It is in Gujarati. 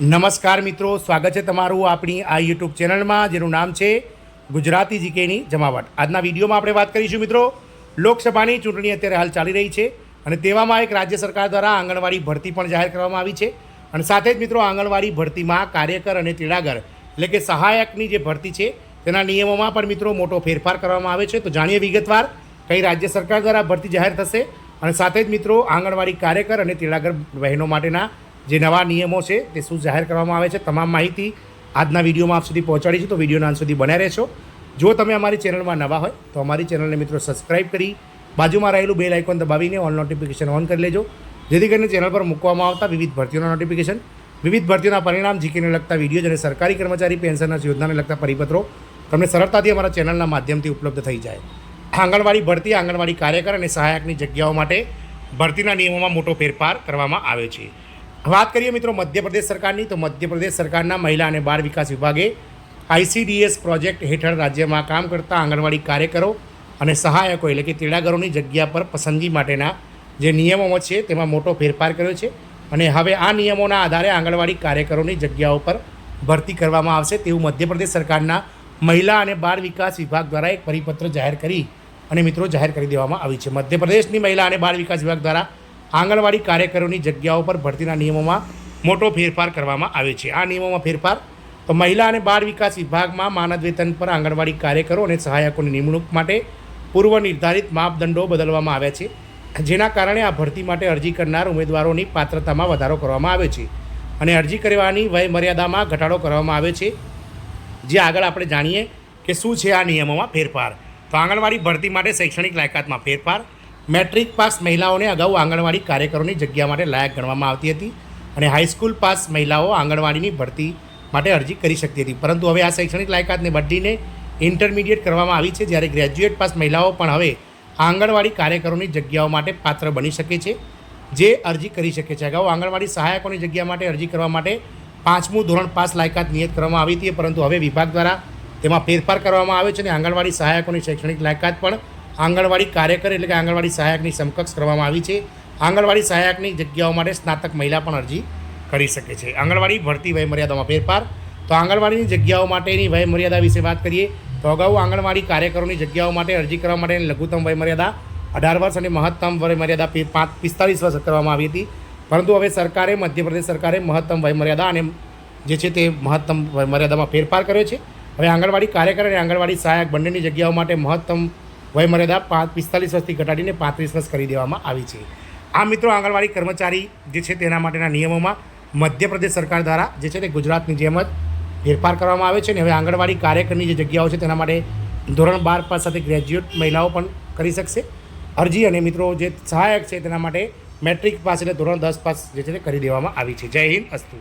નમસ્કાર મિત્રો, સ્વાગત છે તમારું આપણી આ યુટ્યુબ ચેનલમાં જેનું નામ છે ગુજરાતી જીકેની જમાવટ। આજના વિડીયોમાં આપણે વાત કરીશું મિત્રો, લોકસભાની ચૂંટણી અત્યારે હાલ ચાલી રહી છે અને તેવામાં એક રાજ્ય સરકાર દ્વારા આંગણવાડી ભરતી પણ જાહેર કરવામાં આવી છે અને સાથે જ મિત્રો આંગણવાડી ભરતીમાં કાર્યકર અને તેડાગર એટલે કે સહાયકની જે ભરતી છે તેના નિયમોમાં પણ મિત્રો મોટો ફેરફાર કરવામાં આવે છે। તો જાણીએ વિગતવાર કઈ રાજ્ય સરકાર દ્વારા ભરતી જાહેર થશે અને સાથે જ મિત્રો આંગણવાડી કાર્યકર અને તેડાગર બહેનો માટેના જે નવા નિયમો છે તે શું જાહેર કરવામાં આવે છે, તમામ માહિતી આજના વિડીયોમાં આપ સુધી પહોંચાડી છે। તો વિડીયોના અંત સુધી બન્યા રહેશો। જો તમે અમારી ચેનલમાં નવા હોય તો અમારી ચેનલને મિત્રો સબસ્ક્રાઇબ કરી બાજુમાં રહેલું બેલ આઇકોન દબાવીને ઓલ નોટિફિકેશન ઓન કરી લેજો, જેથી કરીને ચેનલ પર મૂકવામાં આવતા વિવિધ ભરતીઓના નોટિફિકેશન, વિવિધ ભરતીઓના પરિણામ, જીકેને લગતા વિડીયો અને સરકારી કર્મચારી પેન્શનર્સ યોજનાને લગતા પરિપત્રો તમને સરળતાથી અમારા ચેનલના માધ્યમથી ઉપલબ્ધ થઈ જાય। આંગણવાડી ભરતી, આંગણવાડી કાર્યકર અને સહાયકની જગ્યાઓ માટે ભરતીના નિયમોમાં મોટો ફેરફાર કરવામાં આવે છે। વાત કરીએ મિત્રો મધ્યપ્રદેશ સરકારની, તો મધ્યપ્રદેશ સરકારના મહિલા અને બાળ વિકાસ વિભાગે ICDS પ્રોજેક્ટ હેઠળ રાજ્યમાં કામ કરતા આંગણવાડી કાર્યકરો અને સહાયકો એટલે કે તેડાગરોની જગ્યા પર પસંદગી માટેના જે નિયમો છે તેમાં મોટો ફેરફાર કર્યો છે અને હવે આ નિયમોના આધારે આંગણવાડી કાર્યકરોની જગ્યાઓ પર ભરતી કરવામાં આવશે તેવું મધ્યપ્રદેશ સરકારના મહિલા અને બાળ વિકાસ વિભાગ દ્વારા એક પરિપત્ર જાહેર કરી અને મિત્રો જાહેર કરી દેવામાં આવી છે। મધ્યપ્રદેશની મહિલા અને બાળ વિકાસ વિભાગ દ્વારા આંગણવાડી કાર્યકરોની જગ્યાઓ પર ભરતીના નિયમોમાં મોટો ફેરફાર કરવામાં આવે છે। આ નિયમોમાં ફેરફાર તો મહિલા અને બાળ વિકાસ વિભાગમાં માનદ વેતન પર આંગણવાડી કાર્યકરો અને સહાયકોની નિમણૂક માટે પૂર્વ નિર્ધારિત માપદંડો બદલવામાં આવ્યા છે, જેના કારણે આ ભરતી માટે અરજી કરનાર ઉમેદવારોની પાત્રતામાં વધારો કરવામાં આવે છે અને અરજી કરવાની વય મર્યાદામાં ઘટાડો કરવામાં આવે છે। જે આગળ આપણે જાણીએ કે શું છે આ નિયમોમાં ફેરફાર। તો આંગણવાડી ભરતી માટે શૈક્ષણિક લાયકાતમાં ફેરફાર। મેટ્રિક પાસ મહિલાઓને અગાઉ આંગણવાડી કાર્યકરોની જગ્યા માટે લાયક ગણવામાં આવતી હતી અને હાઈસ્કૂલ પાસ મહિલાઓ આંગણવાડીની ભરતી માટે અરજી કરી શકતી હતી, પરંતુ હવે આ શૈક્ષણિક લાયકાતને બદલીને ઇન્ટરમીડિયેટ કરવામાં આવી છે, જ્યારે ગ્રેજ્યુએટ પાસ મહિલાઓ પણ હવે આંગણવાડી કાર્યકરોની જગ્યાઓ માટે પાત્ર બની શકે છે, જે અરજી કરી શકે છે। અગાઉ આંગણવાડી સહાયકોની જગ્યા માટે અરજી કરવા માટે 5મું ધોરણ પાસ લાયકાત નિયત કરવામાં આવી હતી, પરંતુ હવે વિભાગ દ્વારા તેમાં ફેરફાર કરવામાં આવે છે અને આંગણવાડી સહાયકોની શૈક્ષણિક લાયકાત પણ આંગણવાડી કાર્યકર એટલે કે આંગણવાડી સહાયકની સમકક્ષ કરવામાં આવી છે। આંગણવાડી સહાયકની જગ્યાઓ માટે સ્નાતક મહિલા પણ અરજી કરી શકે છે। આંગણવાડી ભરતી વયમર્યાદામાં ફેરફાર। તો આંગણવાડીની જગ્યાઓ માટેની વયમર્યાદા વિશે વાત કરીએ તો અગાઉ આંગણવાડી કાર્યકરોની જગ્યાઓ માટે અરજી કરવા માટેની લઘુત્તમ વયમર્યાદા 18 વર્ષ અને મહત્તમ વયમર્યાદા 45 વર્ષ કરવામાં આવી હતી, પરંતુ હવે સરકારે મધ્યપ્રદેશ સરકારે મહત્તમ વયમર્યાદા અને જે છે તે મહત્તમ વયમર્યાદામાં ફેરફાર કર્યો છે। હવે આંગણવાડી કાર્યકર અને આંગણવાડી સહાયક બંનેની જગ્યાઓ માટે મહત્તમ વયમર્યાદા 45 વર્ષથી ઘટાડીને 35 વર્ષ કરી દેવામાં આવી છે। આ મિત્રો આંગણવાડી કર્મચારી જે છે તેના માટેના નિયમોમાં મધ્યપ્રદેશ સરકાર દ્વારા જે છે તે ગુજરાતની જેમ જ ફેરફાર કરવામાં આવે છે અને હવે આંગણવાડી કાર્યકરની જે જગ્યાઓ છે તેના માટે ધોરણ 12 પાસ સાથે ગ્રેજ્યુએટ મહિલાઓ પણ કરી શકશે અરજી, અને મિત્રો જે સહાયક છે તેના માટે મેટ્રિક પાસ એટલે ધોરણ 10 પાસ જે છે તે કરી દેવામાં આવી છે। જય હિન્દ, અસ્તુ।